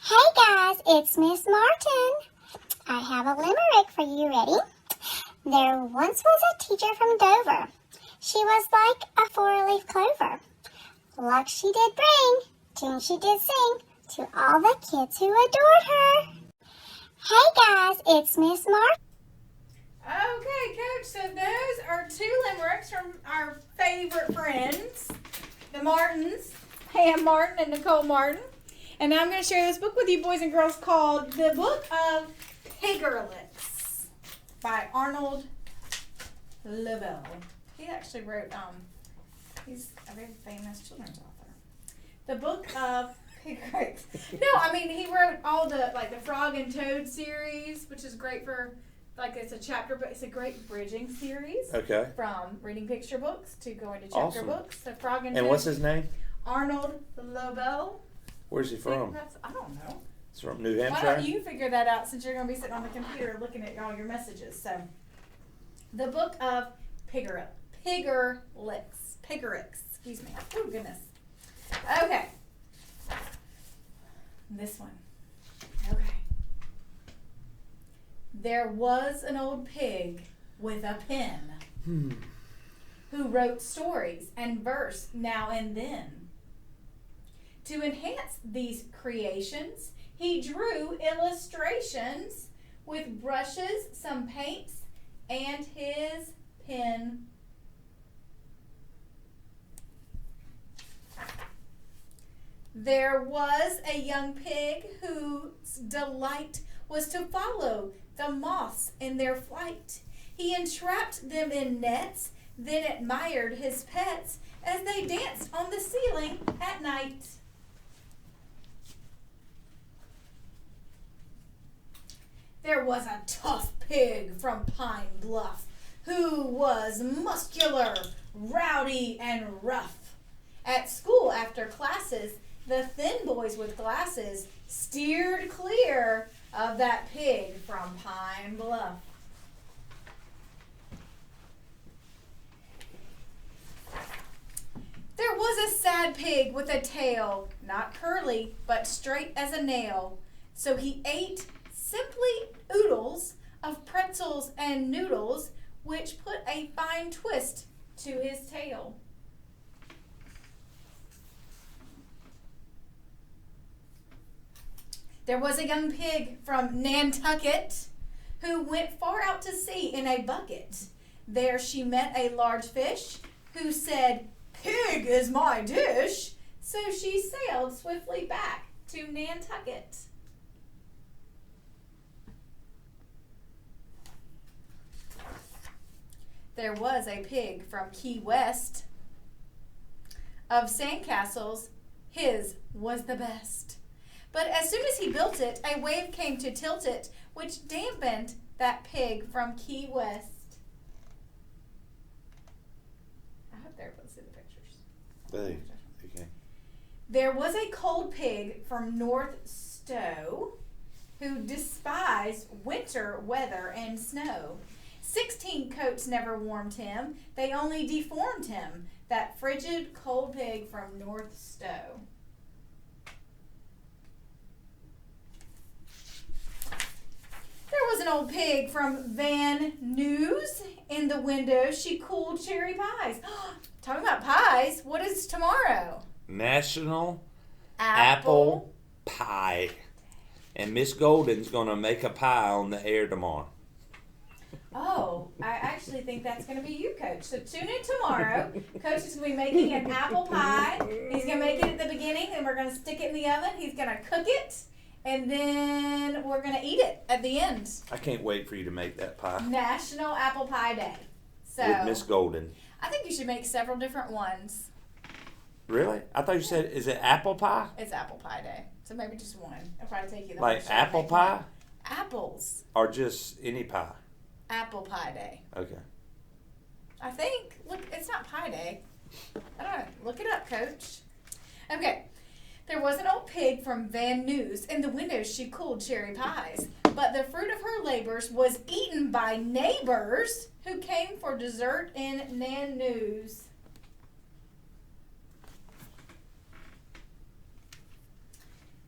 Hey guys, it's Miss Martin. I have a limerick for you. Ready? There once was a teacher from Dover. She was like a 4-leaf clover. Luck she did bring, tune she did sing to all the kids who adored her. Hey guys, it's Miss Martin. Okay, Coach, so those are 2 limericks from our favorite friends, the Martins, Pam Martin and Nicole Martin. And I'm going to share this book with you, boys and girls, called The Book of Piggerlicks by Arnold Lobel. He actually wrote, he's a very famous children's author. The Book of Piggerlicks. No, I mean, he wrote all the Frog and Toad series, which is great for, it's a chapter, but it's a great bridging series. Okay. From reading picture books to going to chapter Awesome. books. The Frog and And Toad. what's his name? Arnold Lobel. Where's he from? I don't know. He's from New Why Hampshire? don't you figure that out since you're going to be sitting on the computer looking at all your messages? So, the Book of Piggerlicks. Excuse me. Oh, goodness. Okay. This one. Okay. There was an old pig with a pen who wrote stories and verse now and then. To enhance these creations, he drew illustrations with brushes, some paints, and his pen. There was a young pig whose delight was to follow the moths in their flight. He entrapped them in nets, then admired his pets as they danced on the ceiling at night. There was a tough pig from Pine Bluff who was muscular, rowdy, and rough. At school after classes, the thin boys with glasses steered clear of that pig from Pine Bluff. There was a sad pig with a tail, not curly, but straight as a nail. So he ate simply oodles of pretzels and noodles, which put a fine twist to his tail. There was a young pig from Nantucket who went far out to sea in a bucket. There she met a large fish who said, "Pig is my dish." So she sailed swiftly back to Nantucket. There was a pig from Key West. Of sandcastles, his was the best. But as soon as he built it, a wave came to tilt it, which dampened that pig from Key West. I hope they're able to see the pictures. Okay. There was a cold pig from North Stowe who despised winter weather and snow. 16 coats never warmed him, they only deformed him, that frigid cold pig from North Stowe. There was an old pig from Van Nuys. In the window, she cooled cherry pies. Talking about pies, what is tomorrow? National Apple Pie. And Miss Golden's going to make a pie on the air tomorrow. Oh, I actually think that's going to be you, Coach. So tune in tomorrow. Coach is going to be making an apple pie. He's going to make it at the beginning, and we're going to stick it in the oven. He's going to cook it, and then we're going to eat it at the end. I can't wait for you to make that pie. National Apple Pie Day. So With Miss Golden. I think you should make several different ones. Really? I thought you said, is it apple pie? It's Apple Pie Day. So maybe just one. It'll probably take you the Like whole show to apple make pie? one. Apples. Or just any pie? Apple Pie Day. Okay. I think. Look, it's not Pie Day. I don't know. Look it up, Coach. Okay. There was an old pig from Van Nuys. In the window she cooled cherry pies. But the fruit of her labors was eaten by neighbors who came for dessert in Nan News.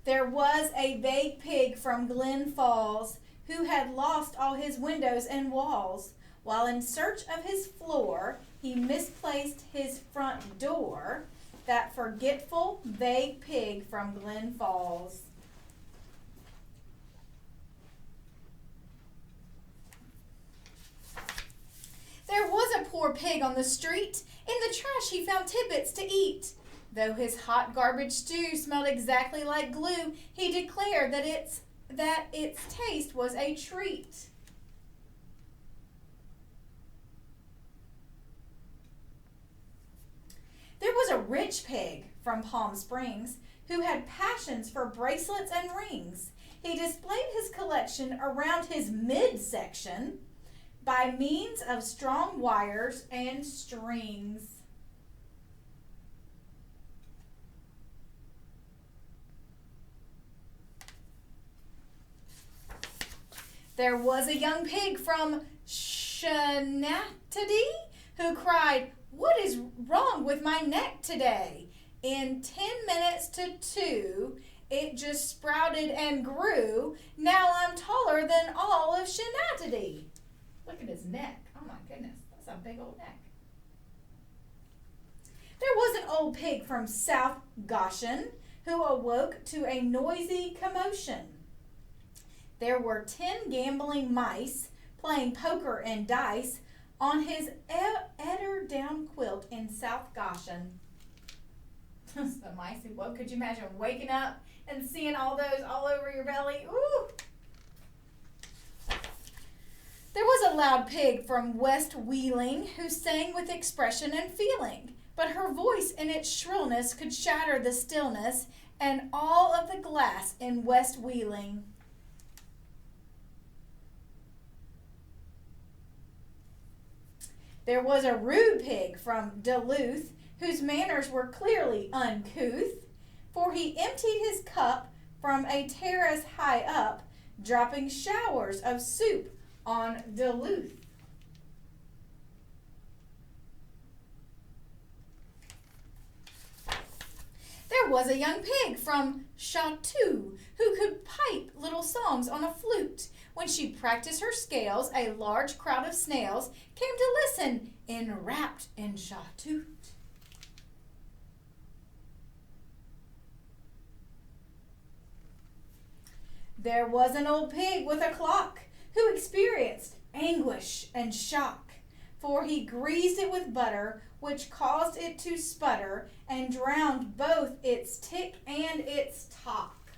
There was a vague pig from Glen Falls who had lost all his windows and walls. While in search of his floor, he misplaced his front door. That forgetful, vague pig from Glen Falls. There was a poor pig on the street. In the trash he found tidbits to eat. Though his hot garbage stew smelled exactly like glue, he declared that its taste was a treat. There was a rich pig from Palm Springs who had passions for bracelets and rings. He displayed his collection around his midsection by means of strong wires and strings. There was a young pig from Schenectady who cried, "What is wrong with my neck today?" In 10 minutes to 2, it just sprouted and grew. Now I'm taller than all of Schenectady. Look at his neck. Oh my goodness, that's a big old neck. There was an old pig from South Goshen who awoke to a noisy commotion. There were 10 gambling mice playing poker and dice on his eider-down quilt in South Goshen. The mice who woke. Could you imagine waking up and seeing all those all over your belly? Ooh! There was a loud pig from West Wheeling who sang with expression and feeling, but her voice in its shrillness could shatter the stillness and all of the glass in West Wheeling. There was a rude pig from Duluth whose manners were clearly uncouth, for he emptied his cup from a terrace high up, dropping showers of soup on Duluth. There was a young pig from Chatou who could pipe little songs on a flute. When she practiced her scales, a large crowd of snails came to listen, enwrapped in Chatou. There was an old pig with a clock who experienced anguish and shock, for he greased it with butter, which caused it to sputter and drowned both its tick and its tock.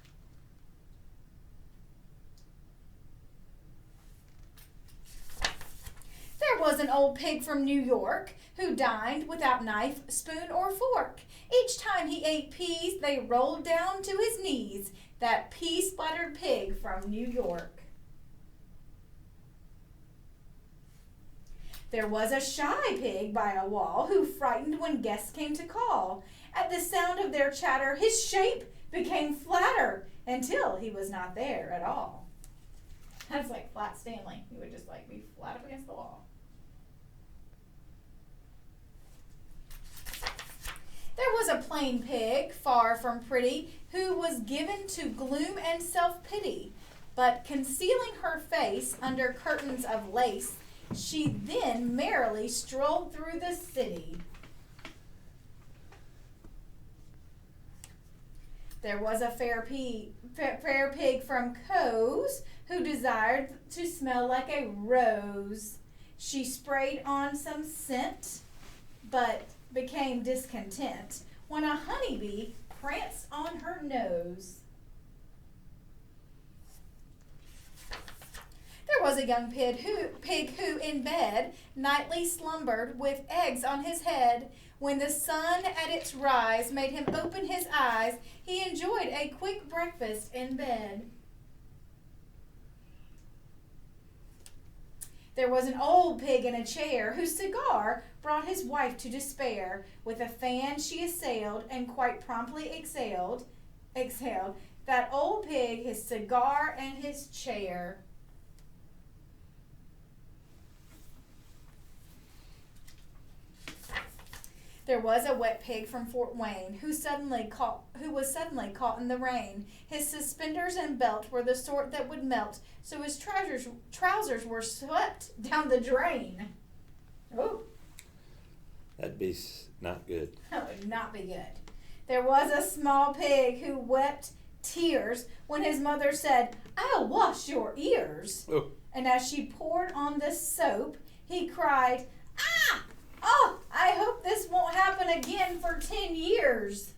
There was an old pig from New York who dined without knife, spoon, or fork. Each time he ate peas, they rolled down to his knees. That pea-splattered pig from New York. There was a shy pig by a wall who frightened when guests came to call. At the sound of their chatter, his shape became flatter until he was not there at all. That's like Flat Stanley. He would just like be flat up against the wall. There was a plain pig, far from pretty, who was given to gloom and self-pity. But concealing her face under curtains of lace, she then merrily strolled through the city. There was a fair pig from Cowes who desired to smell like a rose. She sprayed on some scent, but became discontent when a honeybee pranced on her nose. There was a young pig who in bed nightly slumbered with eggs on his head. When the sun at its rise made him open his eyes, he enjoyed a quick breakfast in bed. There was an old pig in a chair whose cigar brought his wife to despair. With a fan she assailed and quite promptly exhaled that old pig, his cigar, and his chair. There was a wet pig from Fort Wayne who was suddenly caught in the rain. His suspenders and belt were the sort that would melt, so his trousers were swept down the drain. Oh, That'd be not good. that would not be good. There was a small pig who wept tears when his mother said, "I'll wash your ears." Oh. And as she poured on the soap, he cried, "Ah! Oh, I hope this won't happen again for 10 years.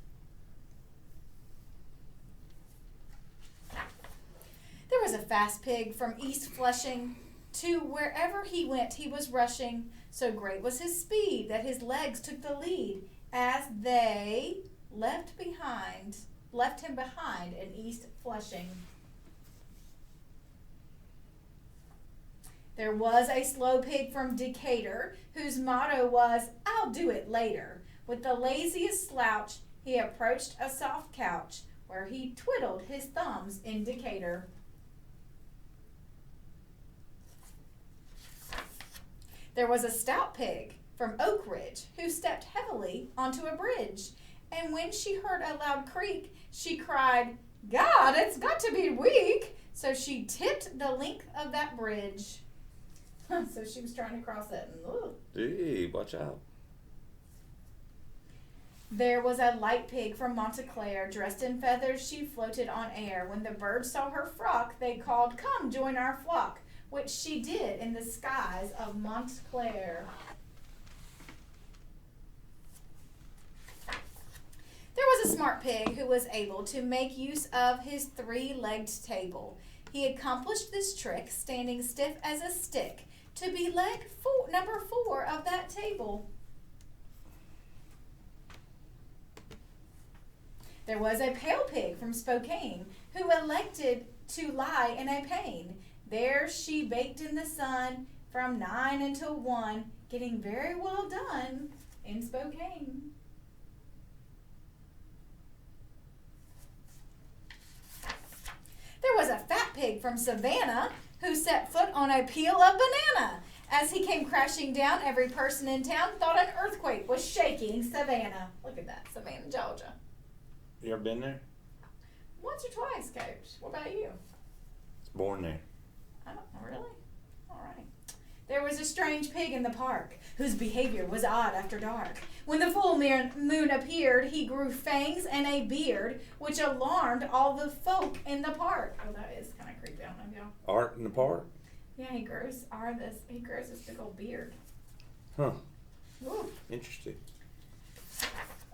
There was a fast pig from East Flushing. To wherever he went, he was rushing. So great was his speed that his legs took the lead as they left him behind in East Flushing. There was a slow pig from Decatur whose motto was, "I'll do it later." With the laziest slouch, he approached a soft couch where he twiddled his thumbs in Decatur. There was a stout pig from Oak Ridge who stepped heavily onto a bridge, and when she heard a loud creak, she cried, "God, it's got to be weak!" So she tipped the length of that bridge. So she was trying to cross it. And, Gee, watch out. There was a light pig from Montclair. Dressed in feathers, she floated on air. When the birds saw her frock, they called, "Come, join our flock," which she did in the skies of Montclair. There was a smart pig who was able to make use of his three-legged table. He accomplished this trick standing stiff as a stick to be number 4 of that table. There was a pale pig from Spokane who elected to lie in a pane. There she baked in the sun from 9 until 1, getting very well done in Spokane. There was a fat pig from Savannah who set foot on a peel of banana. As he came crashing down, every person in town thought an earthquake was shaking Savannah. Look at that, Savannah, Georgia. You ever been there? Once or twice, Coach. What about you? Born there. I don't know, really? All right. There was a strange pig in the park whose behavior was odd after dark. When the full moon appeared, he grew fangs and a beard, which alarmed all the folk in the park. Oh, that is kind of creepy. I don't know, y'all. Art in the park? Yeah, he grows this big old beard. Huh. Ooh. Interesting.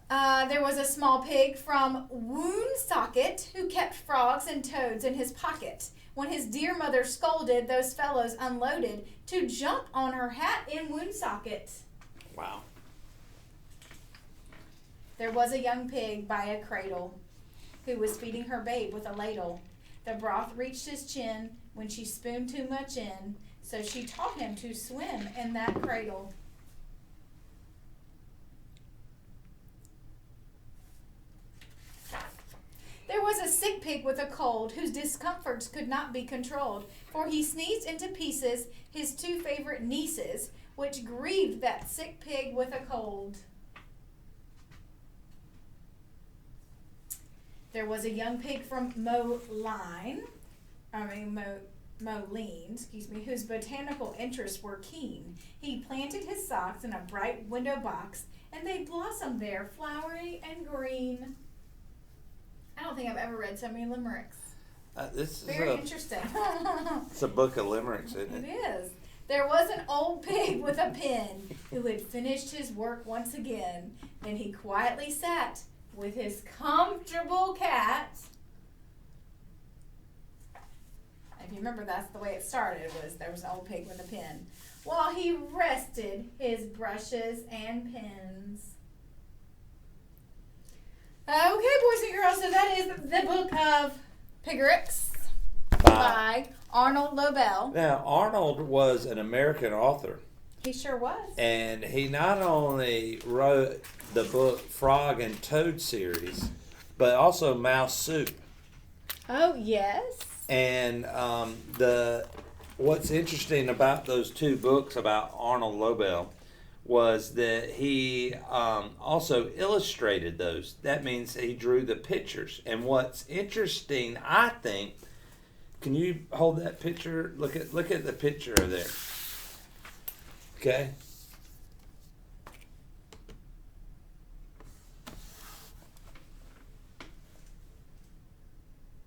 There was a small pig from Woonsocket who kept frogs and toads in his pocket. When his dear mother scolded, those fellows unloaded to jump on her hat in Woonsocket. Wow. There was a young pig by a cradle who was feeding her babe with a ladle. The broth reached his chin when she spooned too much in, so she taught him to swim in that cradle. There was a sick pig with a cold whose discomforts could not be controlled, for he sneezed into pieces his two favorite nieces, which grieved that sick pig with a cold. There was a young pig from Moline, whose botanical interests were keen. He planted his socks in a bright window box, and they blossomed there, flowery and green. I don't think I've ever read so many limericks. This is Very interesting. It's a book of limericks, isn't It it? is. There was an old pig with a pen who had finished his work once again. Then he quietly sat with his comfortable cat. If you remember, that's the way it started, was there was an old pig with a pen, while he rested his brushes and pens. Okay, boys and girls, so that is the book of Pigaricks by Arnold Lobel. Now, Arnold was an American author, He sure was. and he not only wrote the book Frog and Toad series, but also Mouse Soup. Oh, yes. And what's interesting about those two books about Arnold Lobel was that he also illustrated those. That means he drew the pictures. And what's interesting, I think, can you hold that picture? Look at the picture there. Okay.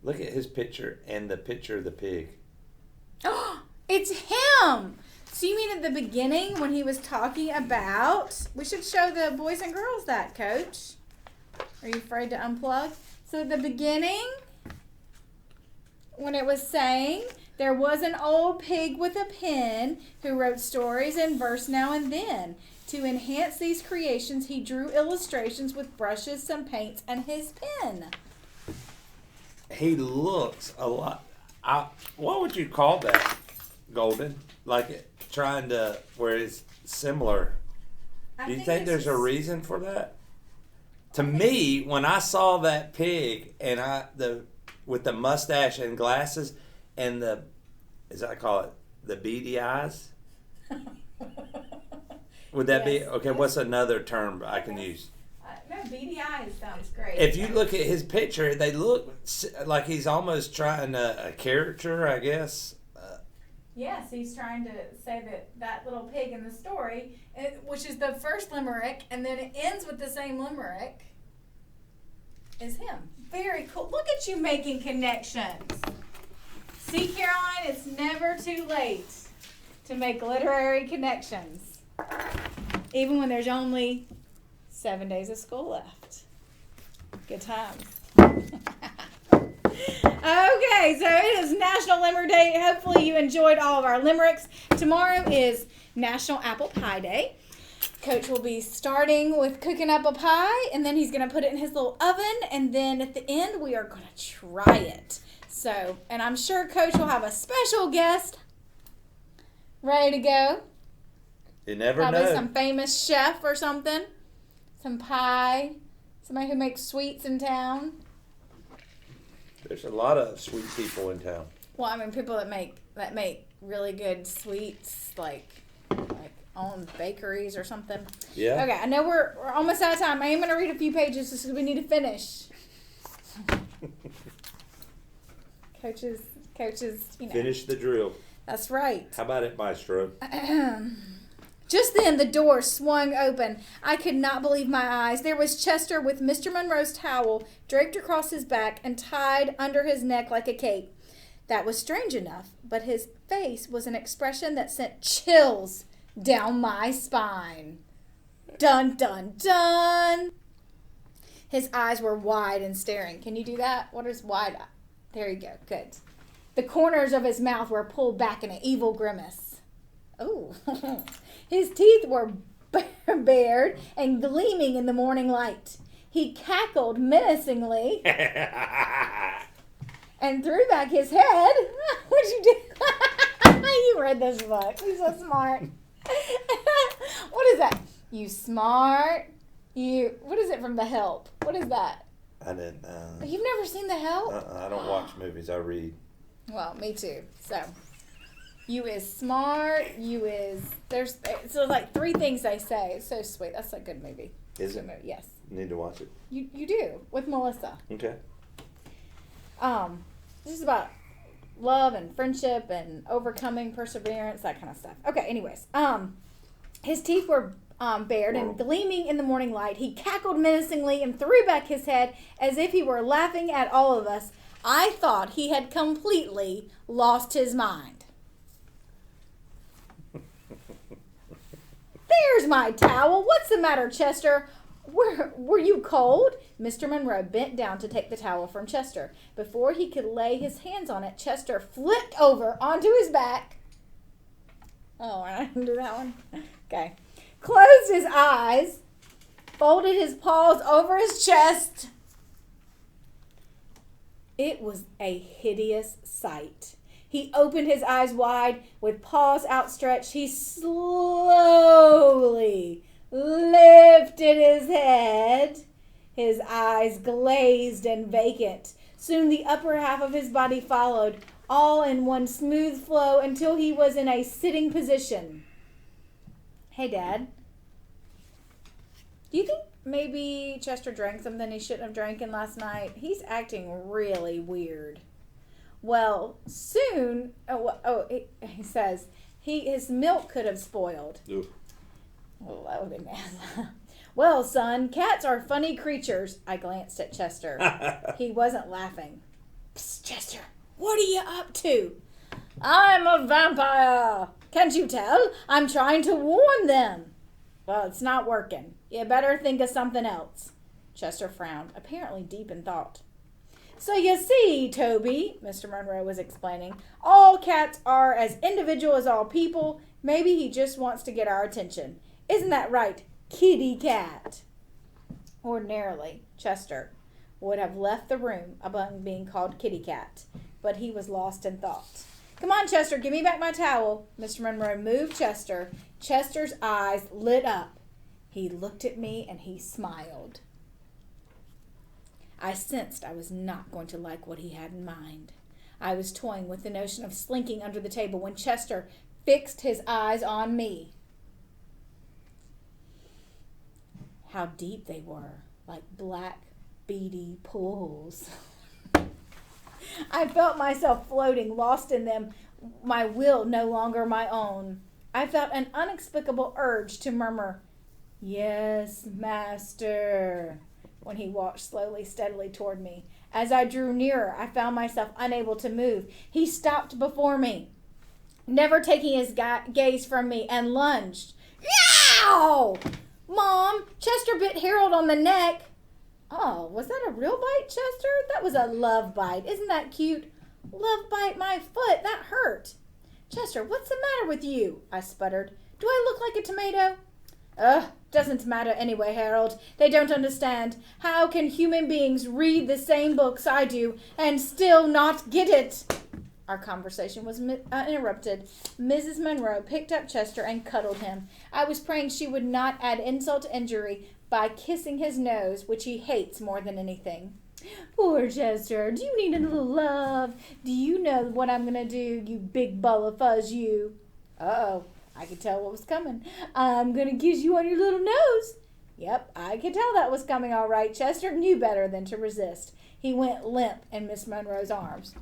Look at his picture and the picture of the pig. Oh, it's him. So you mean at the beginning when he was talking about, we should show the boys and girls that, Coach. Are you afraid to unplug? So at the beginning, when it was saying, there was an old pig with a pen who wrote stories in verse now and then. To enhance these creations, he drew illustrations with brushes, some paints, and his pen. He looks a lot. What would you call that, Golden? Like trying to where it's similar. Do you think there's a reason for that? To me, when I saw that pig and with the mustache and glasses and as I call it, the beady eyes. Would that be okay? What's another term I can use? No, beady eyes sounds great. If you look at his picture, they look like he's almost trying a caricature, I guess. Yes, he's trying to say that little pig in the story, which is the first limerick, and then it ends with the same limerick, is him. Very cool. Look at you making connections. See, Caroline, it's never too late to make literary connections, even when there's only 7 days of school left. Good times. Okay, so it is National Limerick Day. Hopefully you enjoyed all of our limericks. Tomorrow is National Apple Pie Day. Coach will be starting with cooking apple pie, and then he's going to put it in his little oven, and then at the end we are going to try it. So, and I'm sure Coach will have a special guest ready to go. You never Probably know. some famous chef or something. Some pie. Somebody who makes sweets in town. There's a lot of sweet people in town. Well, I mean, people that make really good sweets, like own bakeries or something. Yeah. Okay, I know we're almost out of time. I am going to read a few pages just because we need to finish Coaches, Finish the drill. That's right. How about it, Maestro? Just then, the door swung open. I could not believe my eyes. There was Chester with Mr. Monroe's towel draped across his back and tied under his neck like a cape. That was strange enough, but his face was an expression that sent chills down my spine. Dun, dun, dun. His eyes were wide and staring. Can you do that? What is wide? There you go. Good. The corners of his mouth were pulled back in an evil grimace. Oh. His teeth were bared and gleaming in the morning light. He cackled menacingly and threw back his head. What'd you do? You read this book. You're so smart. What is that? You smart. What is it from The Help? What is that? I didn't. You've never seen The Help? I don't watch movies. I read. Well, me too. So, you is smart. There's like 3 things they say. It's so sweet. That's a good movie. Is it? Movie. Yes. Need to watch it. You do with Melissa. Okay. This is about love and friendship and overcoming perseverance, that kind of stuff. Okay. Anyways, his teeth were bared and gleaming in the morning light. He cackled menacingly and threw back his head as if he were laughing at all of us. I thought he had completely lost his mind. There's my towel. What's the matter, Chester? Were you cold? Mr. Monroe bent down to take the towel from Chester. Before he could lay his hands on it, Chester flipped over onto his back. Oh, I didn't do that one. Okay. Closed his eyes, folded his paws over his chest. It was a hideous sight. He opened his eyes wide, with paws outstretched. He slowly lifted his head, his eyes glazed and vacant. Soon the upper half of his body followed, all in one smooth flow until he was in a sitting position. Hey, Dad. Do you think maybe Chester drank something he shouldn't have drank last night? He's acting really weird. Well, soon, he says, his milk could have spoiled. Ooh. Oh, that would be nasty. Well, son, cats are funny creatures. I glanced at Chester. He wasn't laughing. Psst, Chester, what are you up to? I'm a vampire. Can't you tell? I'm trying to warn them. Well, it's not working. You better think of something else. Chester frowned, apparently deep in thought. So you see, Toby, Mr. Monroe was explaining, all cats are as individual as all people. Maybe he just wants to get our attention. Isn't that right, kitty cat? Ordinarily, Chester would have left the room upon being called kitty cat, but he was lost in thought. Come on, Chester, give me back my towel. Mr. Monroe moved Chester. Chester's eyes lit up. He looked at me and he smiled. I sensed I was not going to like what he had in mind. I was toying with the notion of slinking under the table when Chester fixed his eyes on me. How deep they were, like black, beady pools. I felt myself floating, lost in them, my will no longer my own. I felt an inexplicable urge to murmur, "Yes, master," when he walked slowly, steadily toward me. As I drew nearer, I found myself unable to move. He stopped before me, never taking his gaze from me, and lunged. Yow! Mom, Chester bit Harold on the neck. Oh, was that a real bite, Chester? That was a love bite. Isn't that cute? Love bite my foot. That hurt. Chester, what's the matter with you? I sputtered. Do I look like a tomato? Doesn't matter anyway, Harold. They don't understand. How can human beings read the same books I do and still not get it? Our conversation was interrupted. Mrs. Monroe picked up Chester and cuddled him. I was praying she would not add insult to injury by kissing his nose, which he hates more than anything. Poor Chester, do you need a little love? Do you know what I'm going to do, you big ball of fuzz, you? Uh-oh, I could tell what was coming. I'm going to kiss you on your little nose. Yep, I could tell that was coming all right. Chester knew better than to resist. He went limp in Miss Monroe's arms.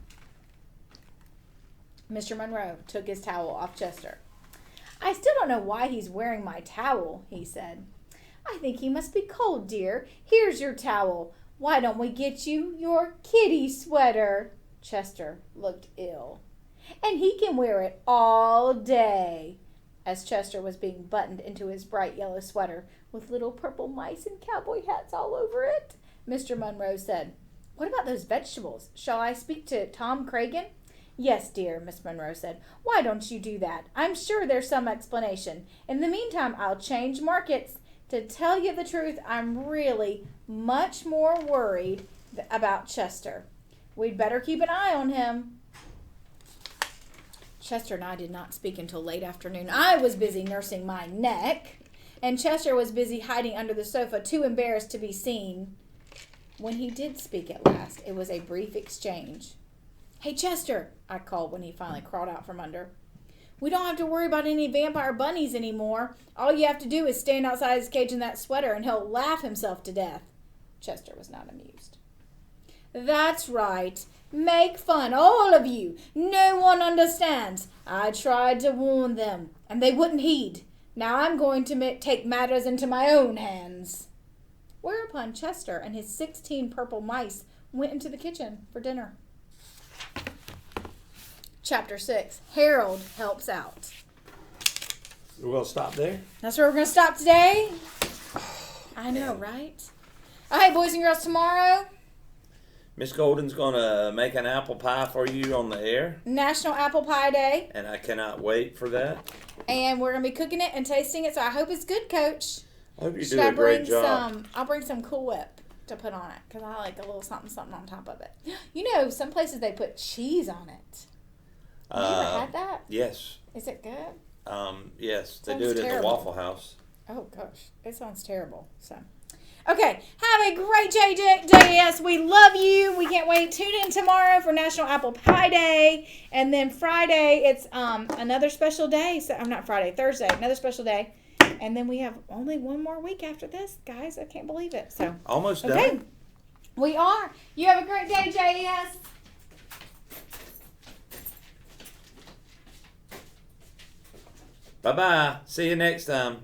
Mr. Monroe took his towel off Chester. I still don't know why he's wearing my towel, he said. I think he must be cold, dear. Here's your towel. Why don't we get you your kitty sweater? Chester looked ill. And he can wear it all day. As Chester was being buttoned into his bright yellow sweater with little purple mice and cowboy hats all over it, Mr. Monroe said, What about those vegetables? Shall I speak to Tom Cragen? Yes, dear, Miss Monroe said. Why don't you do that? I'm sure there's some explanation. In the meantime, I'll change markets. To tell you the truth, I'm really much more worried about Chester. We'd better keep an eye on him. Chester and I did not speak until late afternoon. I was busy nursing my neck, and Chester was busy hiding under the sofa, too embarrassed to be seen. When he did speak at last, it was a brief exchange. Hey, Chester, I called when he finally crawled out from under. We don't have to worry about any vampire bunnies anymore. All you have to do is stand outside his cage in that sweater, and he'll laugh himself to death. Chester was not amused. That's right. Make fun, all of you. No one understands. I tried to warn them, and they wouldn't heed. Now I'm going to take matters into my own hands. Whereupon Chester and his 16 purple mice went into the kitchen for dinner. Chapter 6. Harold helps out. We're going to stop there? That's where we're going to stop today. I know, right? All right, boys and girls, tomorrow, Miss Golden's going to make an apple pie for you on the air. National Apple Pie Day. And I cannot wait for that. And we're going to be cooking it and tasting it, so I hope it's good, Coach. I hope you do a great job. I'll bring some Cool Whip to put on it, because I like a little something on top of it. You know, some places they put cheese on it. Have you ever had that? Yes. Is it good? Yes. They Sounds do it at the terrible. Waffle House. Oh, gosh. It sounds terrible. So, okay. Have a great JS. We love you. We can't wait. Tune in tomorrow for National Apple Pie Day. And then Friday, it's another special day. So, I'm not Friday. Thursday. Another special day. And then we have only one more week after this. Guys, I can't believe it. So, Almost okay. done. We are. You have a great day, JS. Bye-bye. See you next time.